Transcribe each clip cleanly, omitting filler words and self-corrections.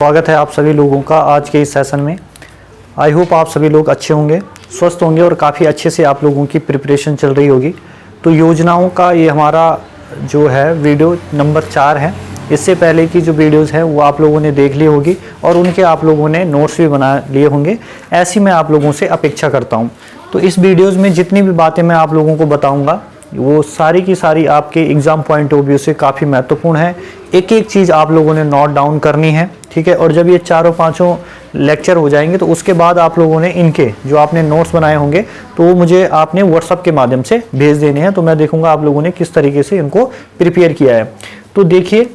स्वागत है आप सभी लोगों का आज के इस सेशन में। आई होप आप सभी लोग अच्छे होंगे, स्वस्थ होंगे और काफ़ी अच्छे से आप लोगों की प्रिपरेशन चल रही होगी। तो योजनाओं का ये हमारा जो है वीडियो नंबर 4 है। इससे पहले की जो वीडियोस है वो आप लोगों ने देख ली होगी और उनके आप लोगों ने नोट्स भी बना लिए होंगे, ऐसी मैं आप लोगों से अपेक्षा करता हूँ। तो इस वीडियोज़ में जितनी भी बातें मैं आप लोगों को बताऊँगा वो सारी की सारी आपके एग्ज़ाम पॉइंट ऑफ व्यू से काफ़ी महत्वपूर्ण है। एक एक चीज़ आप लोगों ने नोट डाउन करनी है, ठीक है। और जब ये चारों पांचों लेक्चर हो जाएंगे तो उसके बाद आप लोगों ने इनके जो आपने नोट्स बनाए होंगे तो वो मुझे आपने व्हाट्सअप के माध्यम से भेज देने हैं। तो मैं देखूंगा आप लोगों ने किस तरीके से इनको प्रिपेयर किया है। तो देखिए,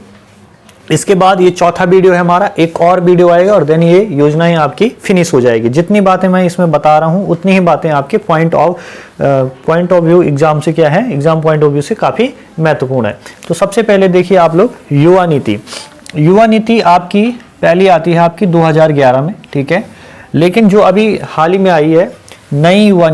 इसके बाद ये चौथा वीडियो है हमारा, एक और वीडियो आएगा और देन ये योजनाएं आपकी फिनिश हो जाएगी। जितनी बातें मैं इसमें बता रहा हूँ उतनी ही बातें आपके पॉइंट ऑफ व्यू एग्जाम से क्या है, एग्जाम पॉइंट ऑफ व्यू से काफ़ी महत्वपूर्ण है। तो सबसे पहले देखिए आप लोग, युवा नीति। युवा नीति आपकी पहली आती है आपकी 2011 में, ठीक है। लेकिन जो अभी हाल ही में आई है नई युवा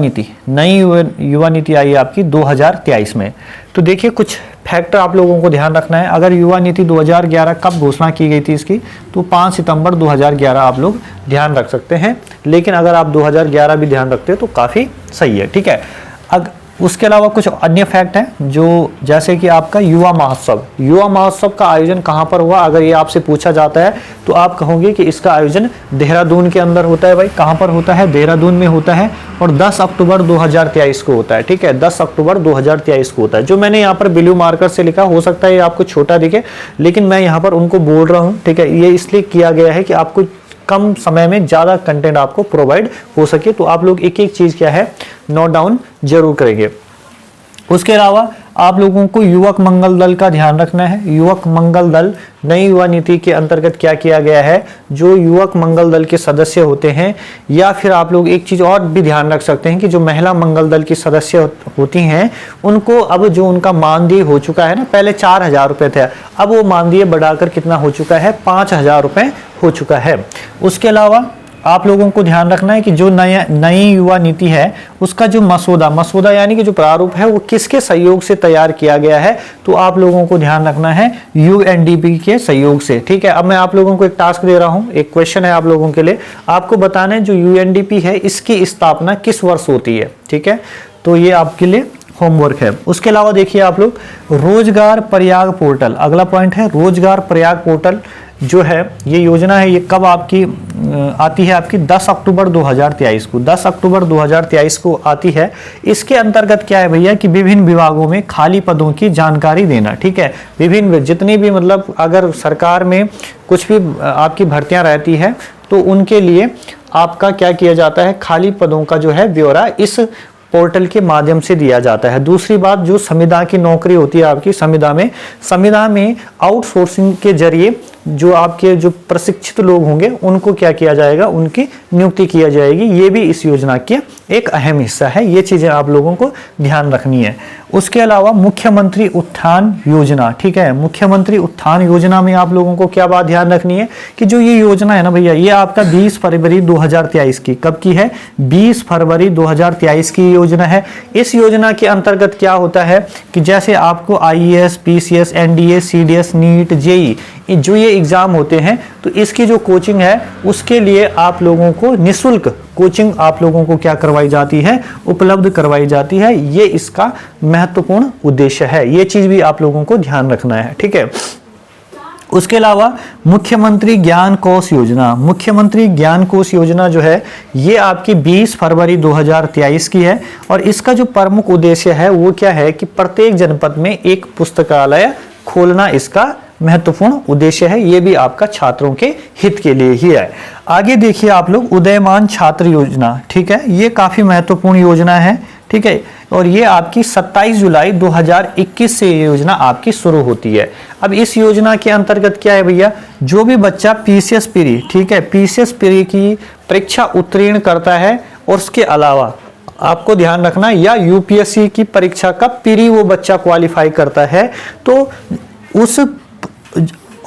नीति आई है आपकी 2023 में। तो देखिए कुछ फैक्टर आप लोगों को ध्यान रखना है। अगर युवा नीति 2011 कब घोषणा की गई थी इसकी, तो 5 सितंबर 2011 आप लोग ध्यान रख सकते हैं। लेकिन अगर आप 2011 भी ध्यान रखते हैं तो काफ़ी सही है, ठीक है। उसके अलावा कुछ अन्य फैक्ट हैं जो जैसे कि आपका युवा महोत्सव का आयोजन कहाँ पर हुआ। अगर ये आपसे पूछा जाता है तो आप कहोगे कि इसका आयोजन देहरादून के अंदर होता है। भाई कहाँ पर होता है? देहरादून में होता है और 10 अक्टूबर 2023 को होता है, ठीक है। 10 अक्टूबर 2023 को होता है। जो मैंने यहाँ पर ब्लू मार्कर से लिखा, हो सकता है ये आपको छोटा दिखे लेकिन मैं यहाँ पर उनको बोल रहा हूँ, ठीक है। ये इसलिए किया गया है कि आपको कम समय में ज़्यादा कंटेंट आपको प्रोवाइड हो सके। तो आप लोग एक एक चीज़ क्या है नोट डाउन जरूर करेंगे। उसके अलावा आप लोगों को युवक मंगल दल का ध्यान रखना है। युवक मंगल दल नई युवा नीति के अंतर्गत क्या किया गया है, जो युवक मंगल दल के सदस्य होते हैं, या फिर आप लोग एक चीज़ और भी ध्यान रख सकते हैं कि जो महिला मंगल दल की सदस्य होती हैं उनको अब जो उनका मानदेय हो चुका है ना, पहले 4,000 रुपये थे, अब वो मानदेय बढ़ाकर कितना हो चुका है, 5,000 रुपये हो चुका है। उसके अलावा आप लोगों को ध्यान रखना है कि जो नई युवा नीति है उसका जो मसौदा यानी कि जो प्रारूप है वो किसके सहयोग से तैयार किया गया है, तो आप लोगों को ध्यान रखना है यूएनडीपी के सहयोग से, ठीक है। अब मैं आप लोगों को एक टास्क दे रहा हूं, एक क्वेश्चन है आप लोगों के लिए, आपको बताना है जो यूएनडीपी है इसकी स्थापना किस वर्ष होती है, ठीक है। तो ये आपके लिए होमवर्क है। उसके अलावा देखिए आप लोग, रोजगार प्रयाग पोर्टल, अगला पॉइंट है रोजगार प्रयाग पोर्टल जो है ये योजना है, ये कब आपकी आती है, आपकी 10 अक्टूबर 2023 को, 10 अक्टूबर 2023 को आती है। इसके अंतर्गत क्या है भैया कि विभिन्न विभागों में खाली पदों की जानकारी देना, ठीक है। विभिन्न जितनी भी मतलब अगर सरकार में कुछ भी आपकी भर्तियां रहती है तो उनके लिए आपका क्या किया जाता है, खाली पदों का जो है ब्यौरा इस पोर्टल के माध्यम से दिया जाता है। दूसरी बात, जो संविदा की नौकरी होती है आपकी संविदा में आउटसोर्सिंग के जरिए जो आपके जो प्रशिक्षित लोग होंगे उनको क्या किया जाएगा, उनकी नियुक्ति किया जाएगी। ये भी इस योजना के एक अहम हिस्सा है। ये चीजें आप लोगों को ध्यान रखनी है। उसके अलावा मुख्यमंत्री उत्थान योजना, ठीक है। मुख्यमंत्री उत्थान योजना में आप लोगों को क्या बात ध्यान रखनी है कि जो ये योजना है ना भैया, ये आपका 20 फरवरी 2023 की, कब की है, 20 फरवरी 2023 की योजना है। इस योजना के अंतर्गत क्या होता है कि जैसे आपको IAS, PCS, NDA, CDS, NEET, JE जो ये एग्जाम होते हैं तो इसकी जो कोचिंग है उसके लिए आप लोगों को निःशुल्क कोचिंग आप लोगों को क्या करवाई जाती है, उपलब्ध करवाई जाती है। ये इसका महत्वपूर्ण उद्देश्य है। ये चीज भी आप लोगों को ध्यान रखना है, ठीक है। उसके अलावा मुख्यमंत्री ज्ञान कोष योजना, मुख्यमंत्री ज्ञान कोष योजना जो है ये आपकी 20 फरवरी 2023 की है और इसका जो प्रमुख उद्देश्य है वो क्या है कि प्रत्येक जनपद में एक पुस्तकालय खोलना इसका महत्वपूर्ण उद्देश्य है। ये भी आपका छात्रों के हित के लिए ही है। आगे देखिए आप लोग, उदयमान छात्र योजना, ठीक है। ये काफी महत्वपूर्ण योजना है, ठीक है। और ये आपकी 27 जुलाई 2021 से ये योजना आपकी शुरू होती है। अब इस योजना के अंतर्गत क्या है भैया, जो भी बच्चा पीसीएस प्री, ठीक है, पीसीएस प्री की परीक्षा उत्तीर्ण करता है और उसके अलावा आपको ध्यान रखना, या यूपीएससी की परीक्षा का प्री वो बच्चा क्वालिफाई करता है तो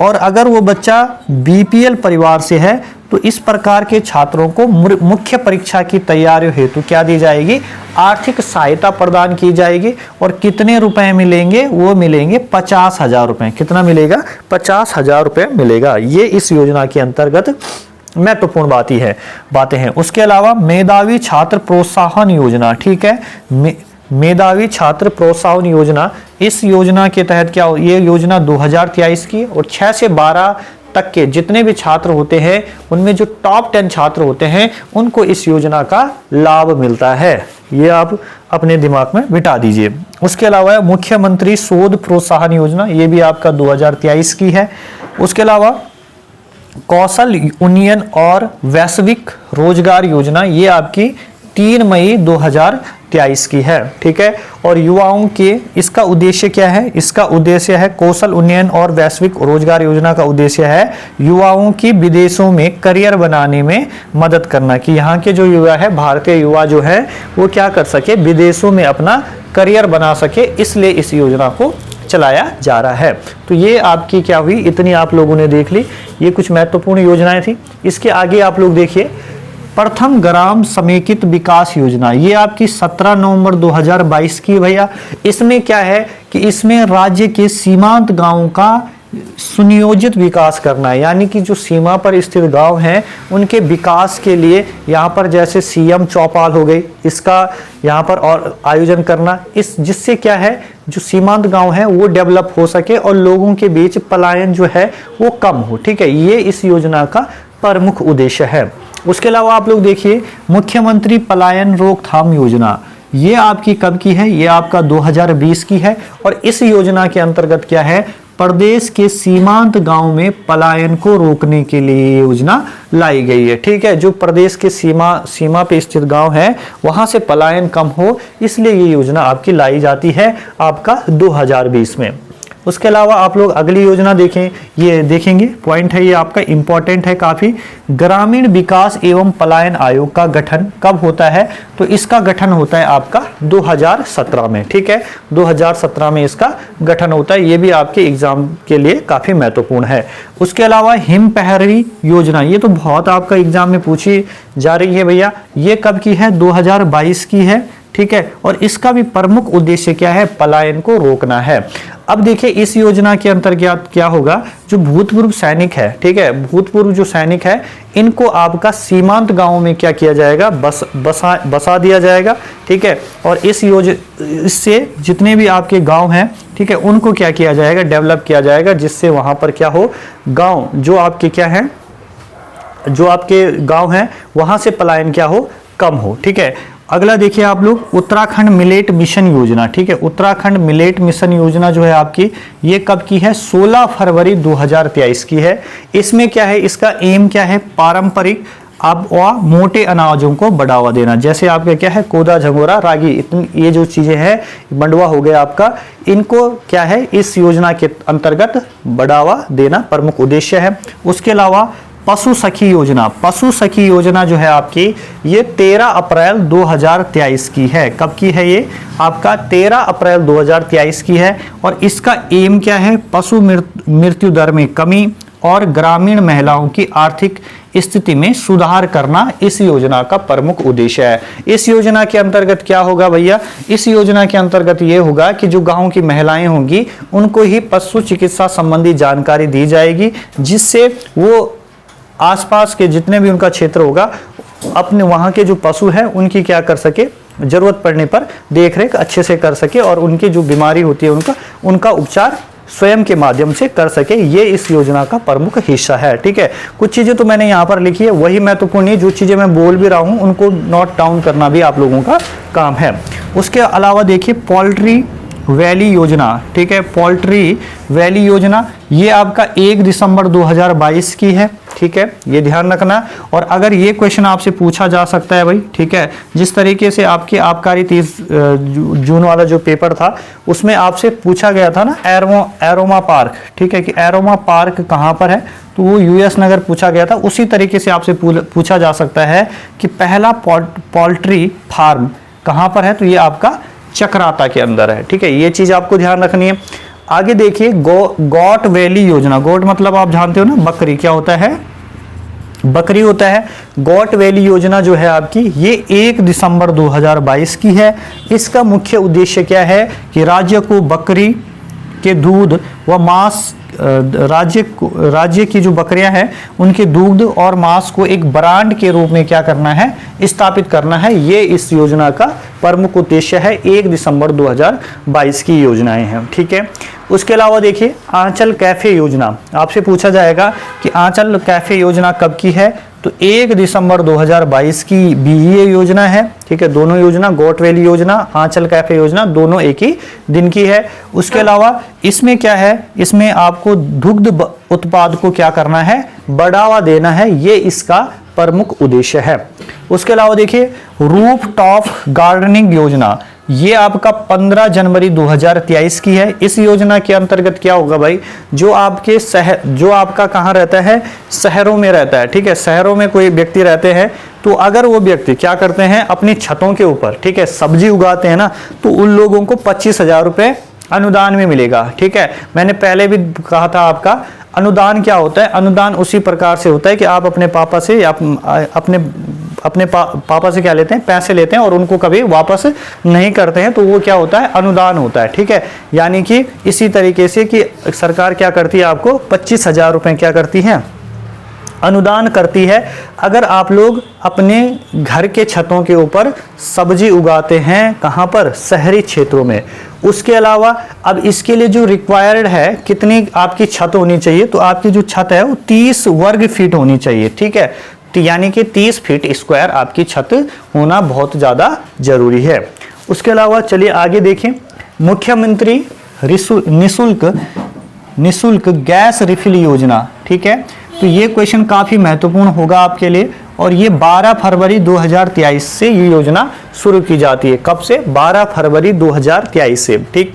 और अगर वो बच्चा बीपीएल परिवार से है तो इस प्रकार के छात्रों को मुख्य परीक्षा की तैयारी हेतु क्या दी जाएगी, आर्थिक सहायता प्रदान की जाएगी। और कितने रुपए मिलेंगे, वो मिलेंगे 50,000 रुपए। कितना मिलेगा, 50,000 रुपए मिलेगा। ये इस योजना के अंतर्गत महत्वपूर्ण बातें हैं। उसके अलावा मेधावी छात्र प्रोत्साहन योजना, ठीक है, मेधावी छात्र प्रोत्साहन योजना, इस योजना के तहत क्या हो, ये योजना 2023 की, और 6 से 12 तक के जितने भी छात्र होते हैं उनमें जो टॉप 10 छात्र होते हैं उनको इस योजना का लाभ मिलता है। ये आप अपने दिमाग में बिठा दीजिए। उसके अलावा मुख्यमंत्री शोध प्रोत्साहन योजना, ये भी आपका 2023 की है। उसके अलावा कौशल उन्नयन और वैश्विक रोजगार योजना, ये आपकी 3 मई 2023 की है, ठीक है। और युवाओं के, इसका उद्देश्य क्या है, इसका उद्देश्य है कौशल उन्नयन और वैश्विक रोजगार योजना का उद्देश्य है युवाओं की विदेशों में करियर बनाने में मदद करना, कि यहाँ के जो युवा है, भारतीय युवा जो है वो क्या कर सके, विदेशों में अपना करियर बना सके, इसलिए इस योजना को चलाया जा रहा है। तो ये आपकी क्या हुई, इतनी आप लोगों ने देख ली, ये कुछ महत्वपूर्ण योजनाएं थी। इसके आगे आप लोग देखिए, प्रथम ग्राम समेकित विकास योजना, ये आपकी 17 नवंबर 2022 की भैया। इसमें क्या है कि इसमें राज्य के सीमांत गांवों का सुनियोजित विकास करना है, यानी कि जो सीमा पर स्थित गांव हैं उनके विकास के लिए यहाँ पर जैसे सीएम चौपाल हो गई, इसका यहाँ पर और आयोजन करना, इस जिससे क्या है, जो सीमांत गांव है वो डेवलप हो सके और लोगों के बीच पलायन जो है वो कम हो, ठीक है। ये इस योजना का प्रमुख उद्देश्य है। उसके अलावा आप लोग देखिए, मुख्यमंत्री पलायन रोकथाम योजना, ये आपकी कब की है, ये आपका 2020 की है। और इस योजना के अंतर्गत क्या है, प्रदेश के सीमांत गांव में पलायन को रोकने के लिए योजना लाई गई है, ठीक है। जो प्रदेश के सीमा पे स्थित गांव है वहां से पलायन कम हो, इसलिए ये योजना आपकी लाई जाती है आपका 2020 में। उसके अलावा आप लोग अगली योजना देखें, ये देखेंगे पॉइंट है, ये आपका इंपॉर्टेंट है काफी। ग्रामीण विकास एवं पलायन आयोग का गठन कब होता है, तो इसका गठन होता है आपका 2017 में, ठीक है। 2017 में इसका गठन होता है। ये भी आपके एग्जाम के लिए काफी महत्वपूर्ण है। उसके अलावा हिम पहरी योजना, ये तो बहुत आपका एग्जाम में पूछी जा रही है भैया। ये कब की है, 2022 की है, ठीक है। और इसका भी प्रमुख उद्देश्य क्या है, पलायन को रोकना है। अब देखिए इस योजना के अंतर्गत क्या होगा, जो भूतपूर्व सैनिक है, ठीक है, भूतपूर्व जो सैनिक है इनको आपका सीमांत गांवों में क्या किया जाएगा, बसा दिया जाएगा, ठीक है। और इससे जितने भी आपके गांव हैं, ठीक है, उनको क्या किया जाएगा, डेवलप किया जाएगा, जिससे वहां पर क्या हो, गांव जो आपके क्या है, जो आपके गांव हैं वहां से पलायन क्या हो, कम हो, ठीक है। अगला देखिए आप लोग, उत्तराखंड मिलेट मिशन योजना, ठीक है। उत्तराखंड मिलेट मिशन योजना जो है आपकी, ये कब की है, 16 फरवरी 2023 की है। इसमें क्या है, इसका एम क्या है, पारंपरिक अब मोटे अनाजों को बढ़ावा देना, जैसे आपके क्या है, कोदा, झंगोरा, रागी, इतनी ये जो चीजें हैं, मंडुआ हो गया आपका, इनको क्या है इस योजना के अंतर्गत बढ़ावा देना प्रमुख उद्देश्य है। उसके अलावा पशु सखी योजना, पशु सखी योजना जो है आपकी, ये 13 अप्रैल 2023 की है। कब की है ये, आपका 13 अप्रैल 2023 की है। और इसका एम क्या है, पशु मृत्यु दर में कमी और ग्रामीण महिलाओं की आर्थिक स्थिति में सुधार करना इस योजना का प्रमुख उद्देश्य है। इस योजना के अंतर्गत क्या होगा भैया, इस योजना के अंतर्गत ये होगा कि जो गांव की महिलाएं होंगी उनको ही पशु चिकित्सा संबंधी जानकारी दी जाएगी, जिससे वो आसपास के जितने भी उनका क्षेत्र होगा, अपने वहाँ के जो पशु हैं उनकी क्या कर सके, जरूरत पड़ने पर देखरेख अच्छे से कर सके और उनकी जो बीमारी होती है उनका उपचार स्वयं के माध्यम से कर सके। ये इस योजना का प्रमुख हिस्सा है, ठीक है। कुछ चीजें तो मैंने यहाँ पर लिखी है, वही महत्वपूर्ण है, जो चीजें मैं बोल भी रहा हूँ उनको नोट डाउन करना भी आप लोगों का काम है। उसके अलावा देखिए पोल्ट्री वैली योजना, ठीक है, पोल्ट्री वैली योजना, ये आपका 1 दिसंबर 2022 की है, ठीक है, ये ध्यान रखना। और अगर ये क्वेश्चन आपसे पूछा जा सकता है भाई, ठीक है, जिस तरीके से आपके आबकारी 30 जून वाला जो पेपर था उसमें आपसे पूछा गया था ना, एरोमा पार्क, ठीक है, कि एरोमा पार्क कहाँ पर है, तो वो यूएस नगर पूछा गया था। उसी तरीके से आपसे पूछा जा सकता है कि पहला पोल्ट्री फार्म कहाँ पर है, तो ये आपका चक्राता के अंदर है, ठीक है, ये चीज आपको ध्यान रखनी है। आगे देखिए गोट वैली योजना, गोट मतलब आप जानते हो ना, बकरी, क्या होता है, बकरी होता है। गोट वैली योजना जो है आपकी, ये 1 दिसंबर 2022 की है। इसका मुख्य उद्देश्य क्या है कि राज्य को बकरी के दूध व मांस, राज्य की जो बकरियां हैं उनके दूध और मांस को एक ब्रांड के रूप में क्या करना है, स्थापित करना है। ये इस योजना का प्रमुख उद्देश्य है। 1 दिसंबर 2022 की योजनाएं हैं, ठीक है। उसके अलावा देखिए आंचल कैफे योजना, आपसे पूछा जाएगा कि आंचल कैफे योजना कब की है, तो 1 दिसंबर 2022 की भी ये योजना है, ठीक है। दोनों योजना, गोट वैली योजना, आंचल कैफे योजना, दोनों एक ही दिन की है। उसके अलावा इसमें क्या है, इसमें आपको दुग्ध उत्पाद को क्या करना है, बढ़ावा देना है, ये इसका प्रमुख उद्देश्य है। उसके अलावा देखिए रूफ टॉप गार्डनिंग योजना, ये आपका 15 जनवरी 2023 की है। इस योजना के अंतर्गत क्या होगा भाई, जो आपके शहर, जो आपका कहाँ रहता है, शहरों में रहता है, ठीक है। शहरों में कोई व्यक्ति रहते हैं, तो अगर वो व्यक्ति क्या करते हैं अपनी छतों के ऊपर, ठीक है, सब्जी उगाते हैं ना, तो उन लोगों को 25,000 रुपये अनुदान में मिलेगा, ठीक है। मैंने पहले भी कहा था आपका अनुदान क्या होता है। अनुदान उसी प्रकार से होता है कि आप अपने पापा से या अपने पापा से क्या लेते हैं, पैसे लेते हैं और उनको कभी वापस नहीं करते हैं, तो वो क्या होता है, अनुदान होता है, ठीक है। यानी कि इसी तरीके से कि सरकार क्या करती है, आपको 25,000 रुपये क्या करती है, अनुदान करती है। अगर आप लोग अपने घर के छतों के ऊपर सब्जी उगाते हैं, कहाँ पर, शहरी क्षेत्रों में। उसके अलावा अब इसके लिए जो रिक्वायर्ड है, कितनी आपकी छत होनी चाहिए, तो आपकी जो छत है वो 30 वर्ग फीट होनी चाहिए, ठीक है। तो यानी कि 30 फीट स्क्वायर आपकी छत होना बहुत ज़्यादा जरूरी है। उसके अलावा चलिए आगे देखें, मुख्यमंत्री निःशुल्क गैस रिफिल योजना, ठीक है। तो ये क्वेश्चन काफ़ी महत्वपूर्ण होगा आपके लिए, और ये 12 फरवरी 2023 से ये योजना शुरू की जाती है। कब से, 12 फरवरी 2023 से, ठीक।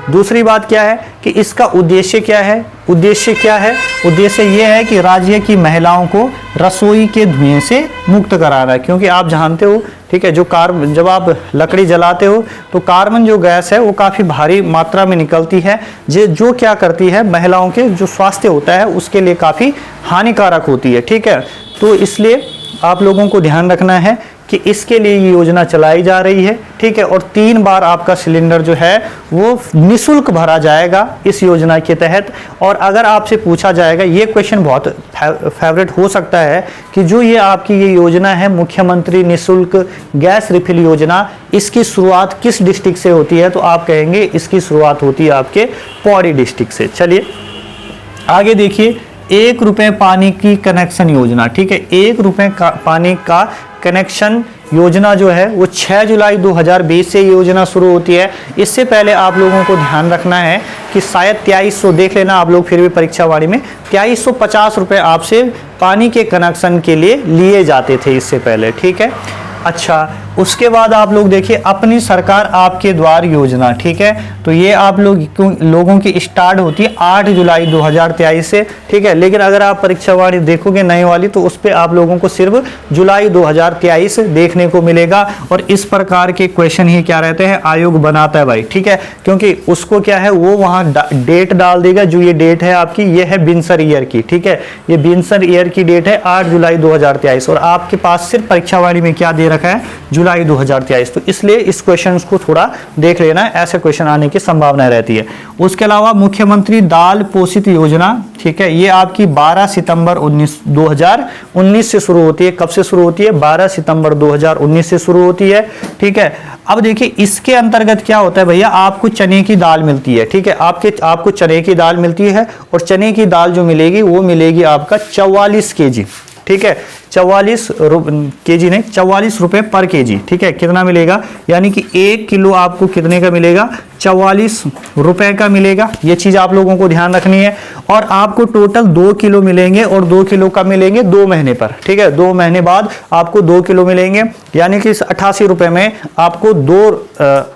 दूसरी बात क्या है कि इसका उद्देश्य क्या है, उद्देश्य क्या है, उद्देश्य ये है कि राज्य की महिलाओं को रसोई के धुएं से मुक्त कराना है। क्योंकि आप जानते हो, ठीक है, जो कार्बन, जब आप लकड़ी जलाते हो तो कार्बन जो गैस है वो काफ़ी भारी मात्रा में निकलती है, जो क्या करती है, महिलाओं के जो स्वास्थ्य होता है उसके लिए काफ़ी हानिकारक होती है, ठीक है। तो इसलिए आप लोगों को ध्यान रखना है कि इसके लिए ये योजना चलाई जा रही है, ठीक है। और 3 बार आपका सिलेंडर जो है वो निःशुल्क भरा जाएगा इस योजना के तहत। और अगर आपसे पूछा जाएगा, ये क्वेश्चन बहुत फेवरेट हो सकता है कि जो ये आपकी ये योजना है मुख्यमंत्री निःशुल्क गैस रिफिल योजना, इसकी शुरुआत किस डिस्ट्रिक्ट से होती है, तो आप कहेंगे इसकी शुरुआत होती है आपके पौड़ी डिस्ट्रिक्ट से। चलिए आगे देखिए, 1 रुपये पानी की कनेक्शन योजना, ठीक है। 1 रुपये का पानी का कनेक्शन योजना जो है वो 6 जुलाई 2020 से योजना शुरू होती है। इससे पहले आप लोगों को ध्यान रखना है कि शायद 2300, देख लेना आप लोग फिर भी परीक्षा वाणी में, 2350 रुपये आपसे पानी के कनेक्शन के लिए लिए जाते थे इससे पहले, ठीक है। अच्छा, उसके बाद आप लोग देखिए अपनी सरकार आपके द्वार योजना, ठीक है। तो ये आप लोगों की स्टार्ट होती है 8 जुलाई 2023 से, ठीक है। लेकिन अगर आप परीक्षा वाणी देखोगे नई वाली, तो उस पर आप लोगों को सिर्फ जुलाई 2023 देखने को मिलेगा। और इस प्रकार के क्वेश्चन ही क्या रहते हैं, आयोग बनाता है भाई, ठीक है। क्योंकि उसको क्या है, वो वहाँ डेट डाल देगा, जो ये डेट है आपकी, ये है बिनसर ईयर की, ठीक है। ये बिनसर ईयर की डेट है 8 जुलाई 2023, और आपके पास सिर्फ परीक्षा वाणी में क्या दे रखा है, जुलाई 2023। तो इसलिए इस क्वेश्चन को थोड़ा देख लेना, ऐसे क्वेश्चन आने की संभावना रहती है। उसके अलावा मुख्यमंत्री दाल पोषित योजना, ठीक है, ये आपकी 12 सितंबर 2019 से शुरू होती है। कब से शुरू होती है, 12 सितंबर 2019 से शुरू होती है, ठीक है। अब देखिए इसके अंतर्गत क्या होता है भैया, आपको चने की दाल मिलती है, ठीक है। आपको चने की दाल मिलती है, और चने की दाल जो मिलेगी वो मिलेगी आपका 44 kg, ठीक है। 44 kg नहीं, 44 रुपये पर kg, ठीक है। कितना मिलेगा, यानी कि 1 किलो आपको कितने का मिलेगा, 44 रुपए का मिलेगा। ये चीज आप लोगों को ध्यान रखनी है। और आपको टोटल 2 किलो मिलेंगे, और 2 किलो का मिलेंगे 2 महीने पर, ठीक है। 2 महीने बाद आपको 2 किलो मिलेंगे, यानी कि 88 रुपए में आपको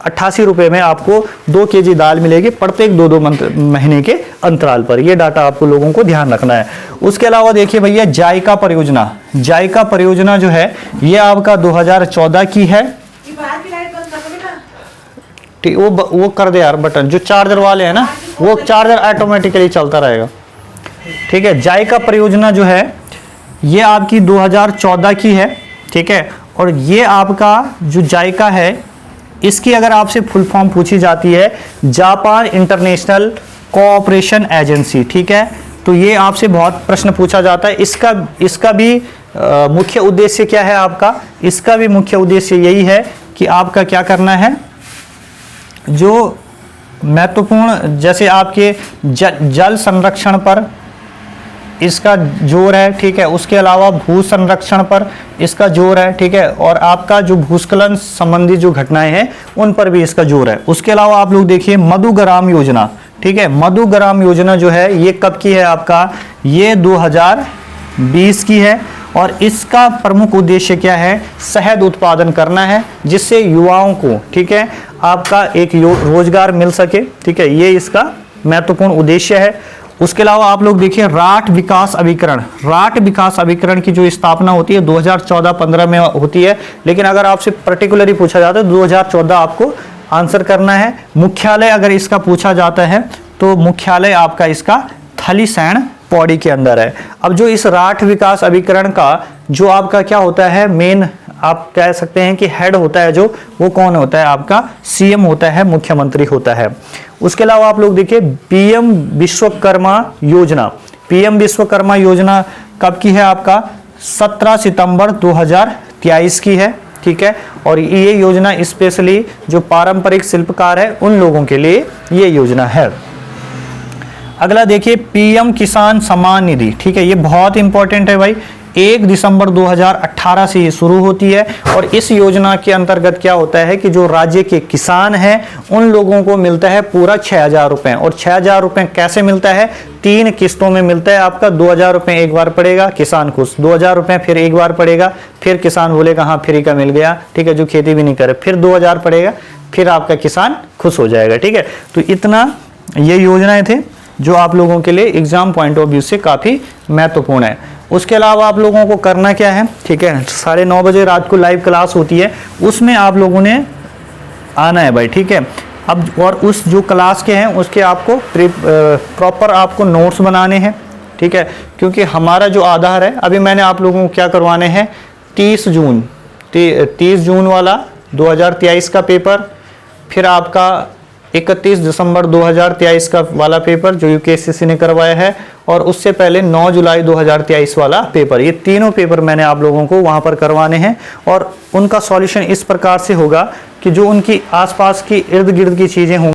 88 रुपए में आपको 2 kg दाल मिलेगी प्रत्येक 2-2 महीने के अंतराल पर। यह डाटा आपको लोगों को ध्यान रखना है। उसके अलावा देखिए भैया जायका परियोजना, जायका परियोजना जो है ये आपका 2014 की है। ठीक, वो कर दे यार बटन, जो चार्जर वाले हैं ना, वो चार्जर ऑटोमेटिकली चलता रहेगा, ठीक है। जायका परियोजना जो है ये आपकी 2014 की है, ठीक है। और ये आपका जो जायका है, इसकी अगर आपसे फुल फॉर्म पूछी जाती है, जापान इंटरनेशनल कोऑपरेशन एजेंसी, ठीक है। तो ये आपसे बहुत प्रश्न पूछा जाता है। इसका भी मुख्य उद्देश्य क्या है आपका? इसका भी मुख्य उद्देश्य यही है कि आपका क्या करना है, जो महत्वपूर्ण जैसे आपके जल संरक्षण पर इसका जोर है, ठीक है। उसके अलावा भू संरक्षण पर इसका जोर है, ठीक है। और आपका जो भूस्खलन संबंधी जो घटनाएं हैं उन पर भी इसका जोर है। उसके अलावा आप लोग देखिए मधुग्राम योजना, ठीक है। मधुग्राम योजना जो है ये कब की है आपका? ये 2020 की है। और इसका प्रमुख उद्देश्य क्या है? शहद उत्पादन करना है, जिससे युवाओं को, ठीक है, आपका एक रोजगार मिल सके, ठीक है। ये इसका महत्वपूर्ण उद्देश्य है। उसके अलावा आप लोग देखिए राठ विकास अभिकरण। राठ विकास अभिकरण की जो स्थापना होती है 2014-15 में होती है, लेकिन अगर आपसे पर्टिकुलरली पूछा जाता है 2014 आपको आंसर करना है। मुख्यालय अगर इसका पूछा जाता है तो मुख्यालय आपका इसका थलीसैंण पौड़ी के अंदर है। अब जो इस राठ विकास अभिकरण का जो आपका क्या होता है, मेन आप कह सकते हैं कि हेड होता है, जो वो कौन होता है? आपका सीएम होता है, मुख्यमंत्री होता है। उसके अलावा आप लोग देखिए पीएम विश्वकर्मा योजना। पीएम विश्वकर्मा योजना कब की है आपका? 17 सितंबर 2023 की है, ठीक है। और ये योजना स्पेशली जो पारंपरिक शिल्पकार है उन लोगों के लिए ये योजना है। अगला देखिए पीएम किसान सम्मान निधि, ठीक है। ये बहुत इंपॉर्टेंट है भाई। 1 दिसंबर 2018 से ये शुरू होती है। और इस योजना के अंतर्गत क्या होता है कि जो राज्य के किसान हैं उन लोगों को मिलता है पूरा 6,000 रुपए। और 6,000 रुपए कैसे मिलता है? 3 किस्तों में मिलता है आपका। 2,000 रुपए एक बार पड़ेगा, किसान खुश। 2,000 रुपए फिर एक बार पड़ेगा, फिर किसान बोलेगा हाँ फ्री का मिल गया, ठीक है, जो खेती भी नहीं करे। फिर 2,000 पड़ेगा, फिर आपका किसान खुश हो जाएगा, ठीक है। तो इतना ये योजनाएं थे जो आप लोगों के लिए एग्जाम पॉइंट ऑफ व्यू से काफ़ी महत्वपूर्ण है। उसके अलावा आप लोगों को करना क्या है, ठीक है, 9:30 बजे रात को लाइव क्लास होती है, उसमें आप लोगों ने आना है भाई, ठीक है। अब और उस जो क्लास के हैं उसके आपको प्रॉपर आपको नोट्स बनाने हैं, ठीक है। क्योंकि हमारा जो आधार है, अभी मैंने आप लोगों को क्या करवाने हैं, 30 जून वाला 2023 का पेपर, फिर आपका 31 दिसंबर 2023 का वाला पेपर जो यूकेएससीसी ने करवाया है, और उससे पहले 9 जुलाई 2023 वाला पेपर। ये तीनों पेपर मैंने आप लोगों को वहां पर करवाने हैं। और उनका सॉल्यूशन इस प्रकार से होगा कि जो उनकी आसपास की इर्द गिर्द की चीजें होंगी